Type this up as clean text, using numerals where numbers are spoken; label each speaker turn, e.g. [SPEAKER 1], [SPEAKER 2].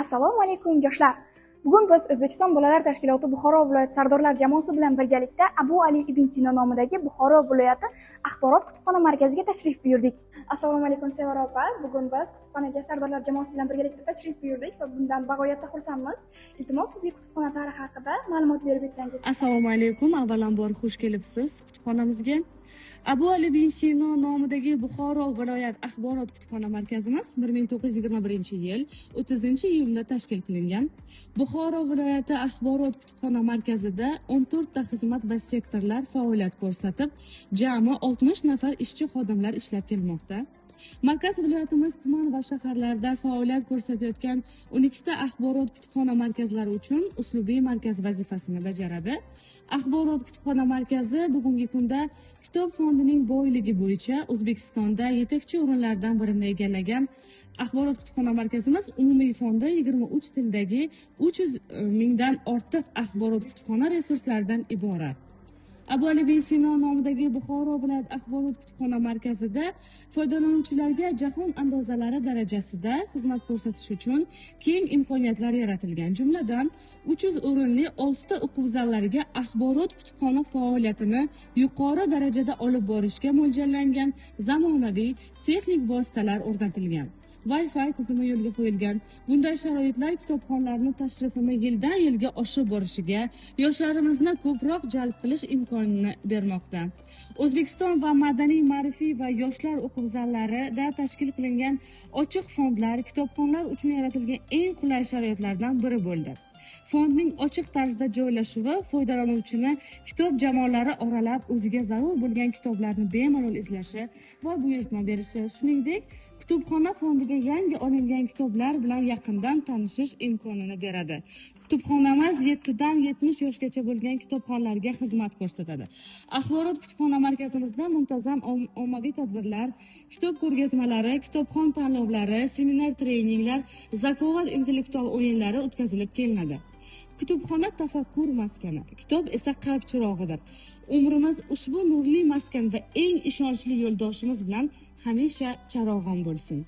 [SPEAKER 1] Assalomu alaykum yoshlar. Bugun biz O'zbekiston bolalar tashkiloti Buxoro viloyat sardorlar jamoasi bilan birgalikda Abu Ali ibn Sino nomidagi Buxoro viloyati axborot kutubxona markaziga tashrif buyurdik. Assalomu alaykum Sevara opa. Bugun biz kutubxonaga sardorlar jamoasi bilan birgalikda tashrif buyurdik va bundan bag'oyatda xursandmiz. Iltimos, bizga kutubxona tarixi haqida ma'lumot berib o'tsangiz.
[SPEAKER 2] Assalomu alaykum. Avvalambor xush kelibsiz kutubxonamizga. Abu Ali ibn Sino nomidagi Buxoro viloyat axborot kutubxona markazimiz 1921-yil 30-iyulda tashkil qilingan. Buxoro viloyati axborot kutubxona markazida 14 ta xizmat va sektorlar faoliyat ko'rsatib, jami 60 nafar ishchi xodimlar ishlab kelmoqda. Markaz viloyatimiz tuman va shaharlarda faoliyat ko'rsatayotgan 12 ta axborot kutubxona markazlari uchun uslubiy markaz vazifasini bajaradi. Axborot kutubxona markazi bugungi kunda kitob fondining boyligi bo'yicha O'zbekistonda yetakchi o'rinlardan birini egallagan. Axborot kutubxona markazimiz umumiy fondi 23 tildagi 300 mingdan ortiq axborot kutubxona resurslaridan iborat. Abu Ali ibn Sino nomidagi Buxoro viloyat axborot kutubxona markazida foydalanuvchilarga jahon andozalari darajasida xizmat ko'rsatish uchun keng imkoniyatlar yaratilgan. Jumladan 300 o'rinli 6 ta o'quv zallariga axborot kutubxona faoliyatini yuqori darajada olib borishga mo'ljallangan zamonaviy texnik vositalar o'rnatilgan. Wi-Fi tizimi yo'lga qo'yilgan. Bunday sharoitlar kitobxonlarning tashrifini yildan yilga oshib borishiga, yoshlarimizni ko'proq jalb qilish imkonini bermoqda. O'zbekiston va madaniy, ma'rifiy va yoshlar o'quv zallarida tashkil qilingan ochiq fondlar kitobxonlar uchun yaratilgan eng qulay sharoitlardan biri bo'ldi. Fondning ochiq tarzda joylashuvi foydalanuvchini kitob jamoalari oralab o'ziga zarur bo'lgan kitoblarni bemalol izlashi va buyurtma berishi, shuningdek kutubxona fondiga yangi olingan kitoblar bilan yaqindan tanishish imkonini beradi. Kutubxonamiz 7 dan 70 yoshgacha bo'lgan kitobxonlarga xizmat ko'rsatadi. Axborot kutubxona markazimizda muntazam ommaviy tadbirlar, kitob ko'rgazmalari, kitobxon tanlovlari, seminar treninglar, zakovat intellektual o'yinlari o'tkazilib kelinadi. Kutubxona tafakkur maskani, kitob esa qalb chirog'idir. Umrimiz ushbu nurli maskan va eng ishonchli yo'ldoshimiz bilan hamisha charog'on bo'lsin.